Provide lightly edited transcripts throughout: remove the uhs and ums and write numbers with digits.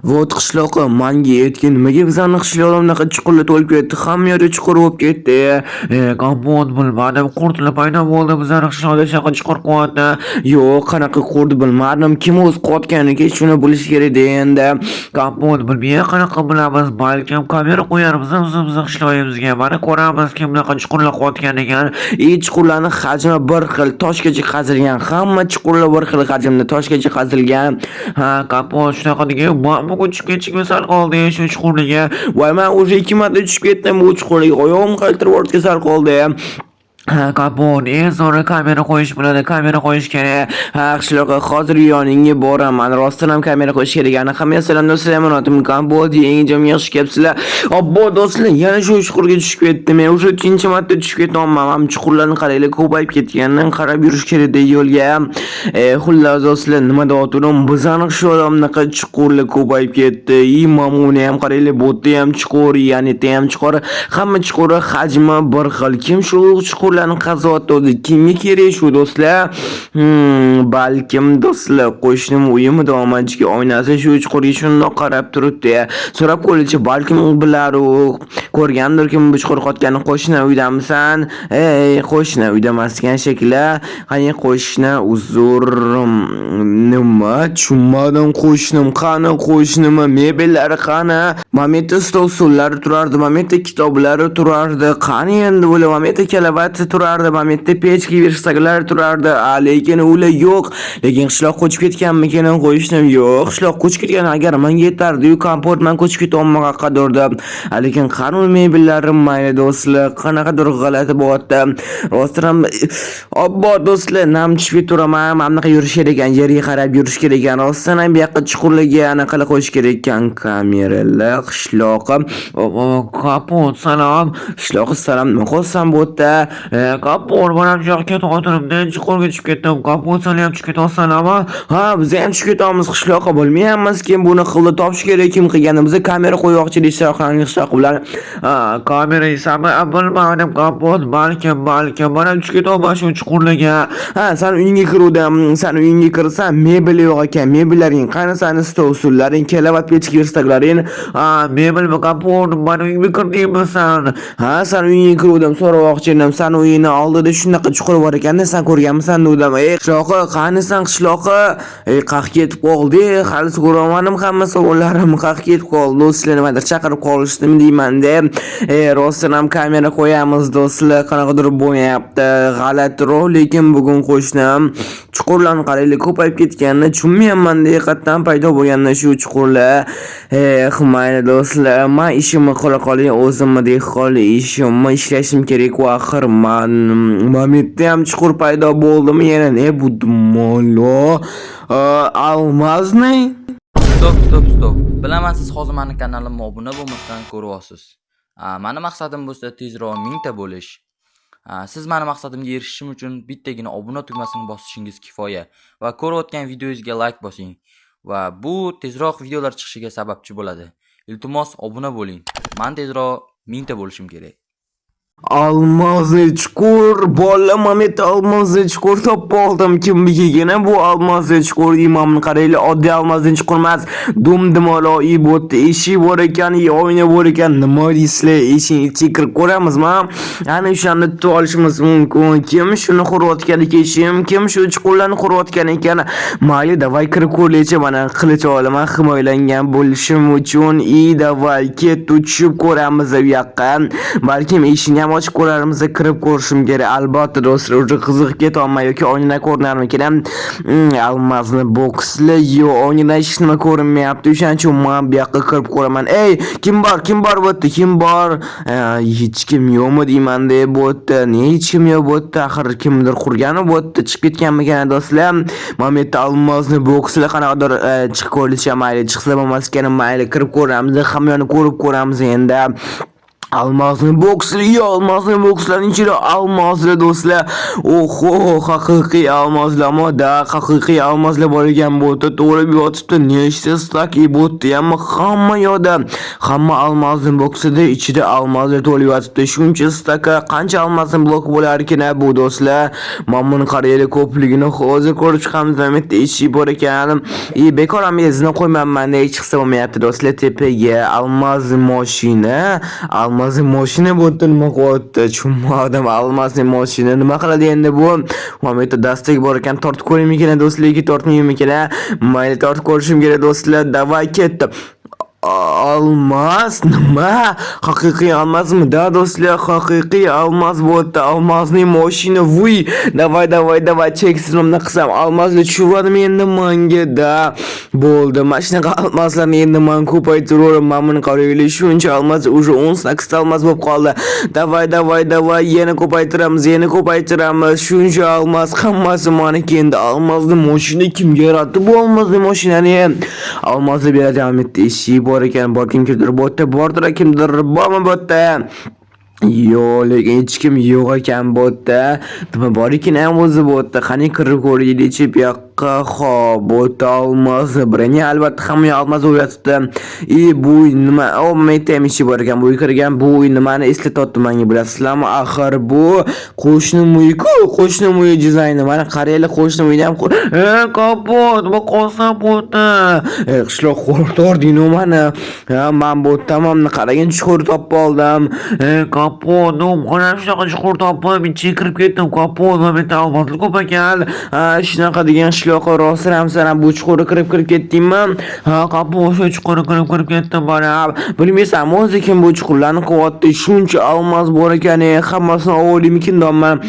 Vot qishloqi manga aytgan nimaga bizani qishloqda bunaqa chuqurlar to'lib ketdi, hamma yeri chuqur bo'lib ketdi. Kompot bilmadim, qurtlar paydo bo'ldi bizani qishloqda shunaqa chuqur qilyapti. Yo'q, qanaqa qurdi bilmadim, kim o'zi qotganiga shuni bilish kerak endi. Kompot bilmay qanaqa bilamiz, balkim kamera qo'yarmiz o'zimizni qishlog'imizga. Mana ko'ramiz kim bunaqa chuqurlar qotgan ekan. Chuqurlarning hajmi bir xil, toshgacha qazilgan. Hamma chuqurlar bir xil hajmda toshgacha qazilgan. Ha, kompot shunaqa degan. Bugun tushib sal qoldi shu chuqurligiga. Voy, men o'sha 2 marta tushib ketdim bu chuqurligiga. Oyog'im qaltirib ortga sal qoldi. Ha, kapon, sonra kamera qo'yish bo'ladi, kamera qo'yish kerak. Ha, qishloqqa hozir yoningga boraman. Rostdan ham kamera qo'yish kerak. Hamma assalom do'stlar, men otim Kompot, yengim yaxshi kelibsizlar. Obbo do'stlar, yana shu chuqurga tushib ketdim. Men o'sha 3-chi marta tushib ketyapman. Ham chuqurlarni qaranglar, ko'payib ketganidan qarab yurish kerak yo'lga. Xullas do'stlar, nima deyaptirim? Bizani qishloqda chuqurlar ko'payib ketdi. Mamuni ham qaranglar, bo'tda ham chuqur, yanita ham chuqur. Hamma chuqur hajmi bir xil. Kim shu chuqurlarni qaziyapti o'zi? Kimga kerak shu do'stlar? Balkim do'stlar qo'shnim uyimi domachiga oynasi shu chuqurga shundoq qarab turibdi. So'rab ko'rilicha balkim u bilar u ko'rgandir kim bu chuqur qotganini. Qo'shni uydamisan? Qo'shni uydamasgan shekilli. Qani qo'shni uzr, nima tushunmadim qo'shnim. Qani qo'shnim, mebellari qani? Mametta stol-stullar turardi, mametta kitoblari turardi. Qani endi bular mametta kalavati turardi, mametta pechki versaklari turardi. Lekin ular yo'q. Lekin qishloq ko'chib ketganmikan qo'shnim? Yo'q, qishloq ko'chib ketgan agar menga yetardi-yu, Kompot men ko'chib ketyapman qaqqadorda. Lekin qani mebellarim mayli do'stlar, qanaqadir g'alati bo'lyapti. Rostdan obbo do'stlar, nam tushib turaman. Mamnaqa yurish kerak ekan, yerga qarab yurish kerak ekan. Rostdan ham bu yoqqa chuqurlarga anaqa qilib qo'yish kerak ekan kameralar. Qishloqim, Kompot salom. Qishloq salom, nima qilsam bu yerda? Kompot mana bu yoqqa o'tiribdi, chuqurga tushib ketdim. Kompot salom tushib ketyapsanmi? Ha, biz ham tushib ketyapmiz qishloqqa. Bilmayapmiz kim buni qildi, topish kerak kim qilganini. Biz kamera qo'ymoqchi deysa, qishloq bilan. Kamera hisobi bilmadim Kompot, balkim mana tushib ketyapman shu chuqurlarga. Ha, sen uyingga kiruvdim. Sen uyingga kirsan, mebel yo'q ekan. Mebellaring qani, sani stol-stullaring, kelavat pechki versaklaring. Mebel va Kompot, mana uyingga kirdingmi sen? Ha, sen uyingga kiruvdim, so'ramoqchi edim. Sen uyingni oldida shunaqa chuqur bor ekan-da, sen ko'rganmisan dedim. Qishloqqa, qani sen qishloqqa? Qaq ketib qoldi. Hali so'ramadim hamma savollarim qaq ketib qoldi. Do'stlar nimadir chaqirib qolishdimi deyman-da. Rostdan ham kamera qo'yamiz do'stlar, qanaqadir bo'lyapti. G'alatiroq, lekin bugun qo'shnim chuqurlarni qaranglar ko'payib ketganini tushunmayapman-da, haqiqatan paydo bo'lgandan shu chuqurlar. Mayli do'stlar, men ishimni qila qolay, o'zimni dehqon ishimni ishlashim kerak va axir Mametda ham chuqur paydo bo'ldimi yana? Ne bu dumolo? Almazni? Stop. Bilaman siz hozir meni kanalimga obuna bo'lmasdan ko'ryapsiz. Meni maqsadim bo'lsa tezroq 1000 ta bo'lish. Siz meni maqsadimga erishishim uchun bittagina obuna tugmasini bosishingiz kifoya va ko'rayotgan videoyingizga like bosing va bu tezroq videolar chiqishiga sababchi bo'ladi. Iltimos obuna bo'ling. Men tezroq 1000 ta bo'lishim kerak. Almazli chuqur, bola Mamet almazli chuqur topib oldim. Kimligigina bu almazli chuqur imomni qaranglar, oddiy almazli chuqur emas. Dumdimoloyi bo'tdi, eshik bor ekan, oyna bor ekan. Nima deysizlar? Eshik ichiga kirib ko'ramizmi? Ana o'shanda tutib olishimiz mumkin. Kim shuni qurayotgan ekan, kim shu chuqurlarni qurayotgan ekan? Mayli, davay kirib ko'raychi, mana qilich olaman himoyalangan bo'lishim uchun. Davay ketib tushib ko'ramiz bu yoqqa. Balkim eshikni ochib ko'rarmiz, kirib ko'rishim kerak. Albatta do'stlar, o'sha qiziqib ketyapman yoki oynadan ko'rinarmikan. Almazni bokslar yo oynadan hech nima ko'rinmayapti. O'shaning uchun men bu yoqqa kirib ko'raman. Kim bor bu yerda? Kim bor? Hech kim yo'qmi deyman-da bu yerda. Ne hech kim yo'q bu yerda? Axir kimdir qurgani bu yerda chiqib ketganmikan do'stlar? Mamet almazni bokslar qanaqadir chiqib ko'rilicha mayli, chiqsa bo'lmaskan mayli, kirib ko'ramiz, hamma yoqni ko'rib ko'ramiz endi. Almazli boksli, almazli bokslarning ichida almazli do'stlar. Oho, haqiqiy almazlamada, haqiqiy almazlar bor ekan bu yerda to'g'ri yotibdi. Nechta stak ibotdi, ammo hamma yoqda, hamma almazli boksida ichida almazlar to'lib yotibdi. Shuncha staka qancha almazli blok bo'lar ekan bu do'stlar? Men buni qaraylik ko'pligini hozir ko'rib chiqamiz. Albatta ishi bor ekan. Bekor ham izni qo'ymayman, hech chiqsa bo'lmayapti do'stlar. Tepaga almazli mashina, almazli mashina bo'tdi, nima qilyapti? Chumma odam almazli mashina nima qiladi endi bu? Mameta dastak bor ekan, tortib ko'raymikan do'stlar, tortmaymikan? Mayli tortib ko'rishim kerak do'stlar. Davay ketdi. Almaz nima? Haqiqiy almazmi? Da do'stlar, haqiqiy almaz bo'tdi. Almazning mashina. Vuy, davay cheksizimni qilsam almazli tushirdim endi menga da. Bo'ldi. Mana shunaqa almazlarni endi men ko'paytiraman. Men buni qaraylik, shuncha almaz уже 18 almaz bo'lib qoldi. Davay, yana ko'paytiramiz. Shuncha almaz hammasi meniki endi. Almazli mashina kimga yaratdi bu almazli mashinani? Almazli beradigan ishi bor ekan, kimdir bo'tda, bordir kimdir, bormi bo'tda? Yo'q, lekin hech kim yo'q ekan bo'tda. Nima bor ekan o'zi bo'tda? Qani kirib ko'raylik bu yoqqa. Xo'p, bo'tda olmaz, birini albatta hamma olmaz o'yatibdi. Bu nima? O, metem ishi bor ekan. Bu kirgan bu nimani eslatyapti menga, bilasizlarmi? Axir bu qo'shni uyi dizayni. Mana qaraylik, qo'shni uyni ham kapot, bu qolsa bo'tda. Qishloq qo'rqtording meni. Men bo'ttamamni qaragin chuqur topib oldim. Kapot, mana shunaqa chuqur topib, ichiga kirib ketdim. Kapot, va meta olmazli ko'p ekan. Shunaqa degan qishloqqa rostramsan, bu chuqurga kirib ketdingmi? Kapot, shu chuqurga kirib ketdim bana. Bilmaysan, o'zi kim bu chuqurlarni qilyapti? Shuncha olmaz bor ekan, hammasini o'g'limnikin domman.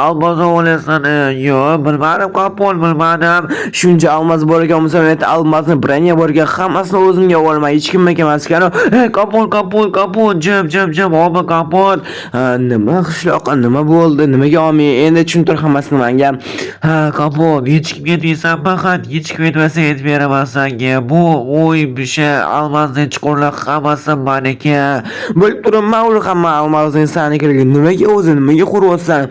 Olmaz o'g'lasan. Yo'q, bilmadim, kapot, bilmadim. Shuncha olmaz bor ekan, musammet olmazni branya bor ekan, hammasini o'zimga olmay, hech kim emas ekan. Kapot, jim, oba kapot. Nima qishloqqa nima bo'ldi? Nimaga olmay? Endi tushuntir hammasini menga. Kapot, hech kimga aytmaysan, faqat hech kim aytmasa aytib beraman senga. Bu o'y bisha almazning chuqurlar hammasi meniki. Bilib turibman, u hamma almazning seniki. Nimaga qo'ryapsan?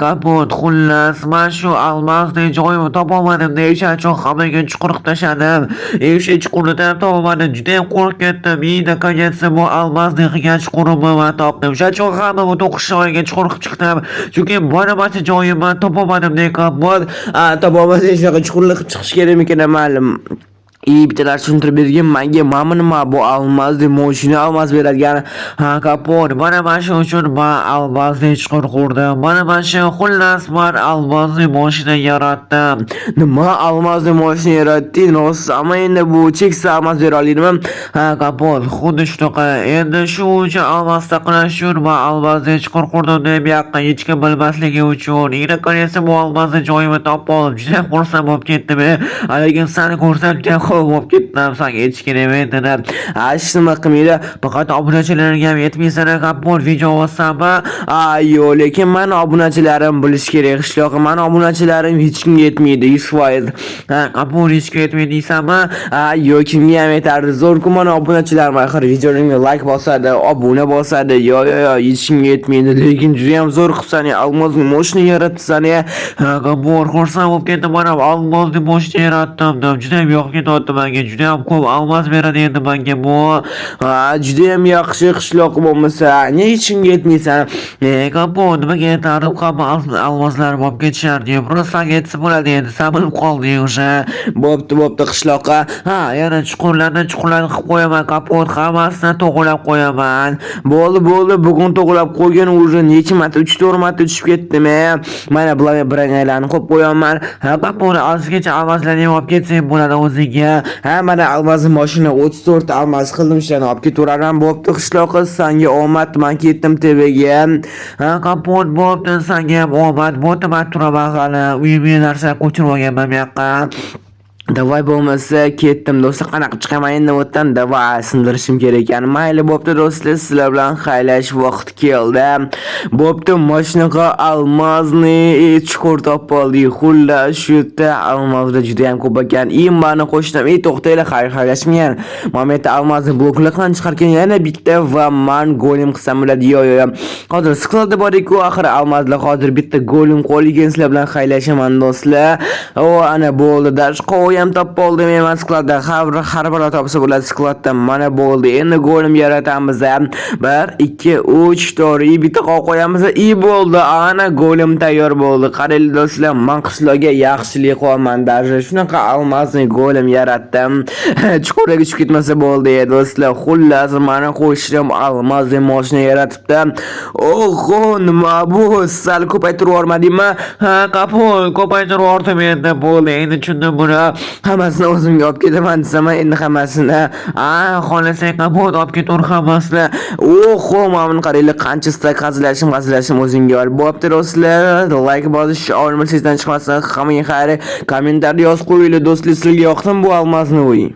Kapot, xullas, men shu almazning joyini topolmadim, o'sha uchun hammaga chuqur tashladim. O'sha chuqurni topolmadim, juda ham qo'rqib ketdim. Menda qancha bu almazning qilgan chuqurimni men topdim. O'sha uchun hamma bu to'qishlarga chuqur qilib chiqdim. Chunki mana joyimni topolmadim, kapot. Topolmasang shunaqa chuqurlik qilib chiqish kerakmikan, ma'lum. Bittalar tushuntirib bergan menga, mana nima bu almazli mashina almaz beradigan. Kapot, mana shu uchun men almazli chuqur qurdim. Mana shu xullas men almazli mashina yaratdim. Nima almazli mashina yaratding? Rost, ammo endi bu cheksa almaz bera oladimi? Kapot, xuddi shunaqa. Endi shu uchun almaz saqlash uchun men almazli chuqur qurdim deb yoqqa hech kim bilmasligi uchun. Endi qarasa bu almazni joyimni topib olib, juda xursand bo'lib ketdim. Lekin seni ko'rsam bo'lib ketdim, senga hech kerak emas. Nima qilmaydi? Faqat obunachilarga ham yetmaysan, kapot video olsam-a? Yo'q, lekin meni obunachilarim bilish kerak. Qishloqqa meni obunachilarim hech kimga yetmaydi, 100%. Kapot hech kimga yetmaydi deysanmi? Yo'q, kimga ham yetadi? Zo'r-ku meni obunachilarim axir videolarga like bosadi, obuna bosadi. Yo'q, hech kimga yetmaydi, lekin juda ham zo'r qilsan, almazli mashina yaratsan. Kapot xursand bo'lib ketdim, mana almazli mashina yaratdim deb juda ham yoqib ketyapti. Menga juda ham ko'p almaz beradi endi menga bu. Juda ham yaxshi qishloq bo'lmasa, nega hech kimga yetmaysan? Kapot, nimaga yetarib hamma almazlar bo'lib ketishardi. Просто senga yetsa bo'ladi endi, sen bilib qolding o'sha. Bo'pti qishloqqa. Yana chuqurlarni qilib qo'yaman, kapot, hammasini to'g'rilab qo'yaman. Bo'ldi, bugun to'g'rilab qo'ygan уже necha marta, 3-4 marta tushib ketdim. Mana bularga brangaylarni qo'yib qo'yaman. Kapot, ozgacha almazlarni olib ketsang bo'ladi o'ziga. Mana almaz mashina 34 ta almaz qildim, ishlarni olib ketaveraman. Bo'pti qishloqqa, senga omad, men ketdim tevaga. Kapot, bo'pti, senga ham omad. Bo'pti, men turaman hali. Uyimga narsa ko'chirib olganman bu yoqqa. Davay bo'lmasa ketdim do'stlar, qanaqa chiqaman endi bu yerdan, davay sindirishim kerak ekan. Mayli bo'pti do'stlar, sizlar bilan xaylash vaqti keldi. Bo'pti, mashinaga almazni chuqur topib oldik. Xullas shu yerda almazlar juda ham ko'p ekan. Mani qo'shdim, to'xtanglar, xayrlashmayman. Mana bu yerda almazni bloklardan chiqargan yana bitta va men golim qilsam bo'ladi. Yo'q. Hozir skladda bor-ku, axir almazlar hozir bitta golim qo'liga sizlar bilan xaylashaman do'stlar. Ana bo'ldi, dash qo'yam topib oldim, men skladda har bir topsa bo'ladi skladdan. Mana bo'ldi. Endi golim yaratamiz. 1 2 3 4 bitta qo'yamiz. Bo'ldi. Ana golim tayyor bo'ldi. Qaranglar do'stlar, men qishloqga yaxshilik qilaman. Даже shunaqa almasni golim yaratdim. Chuqurga tushib ketmasa bo'ldi do'stlar. Xullas, mana qo'shim almasni mashina yaratibdi. Oho, nima bu? Sal ko'paytirib yormadimmi? Ha, qapol ko'paytirib yordim endi bo'ldi. Endi tushundim buni. Hammasini o'zimga olib ketaman desam, endi hammasini xohlasang qapol olib ketaver hammasini. Oho, mana buni qaranglar, qancha stak qazilashim o'zimga olib. Bo'pti do'stlar, like bosish, olma sizdan chiqmasin. Hammaga xayr, kommentar yozib qo'yinglar do'stlar, sizga yoqdimi bu almasni o'yin?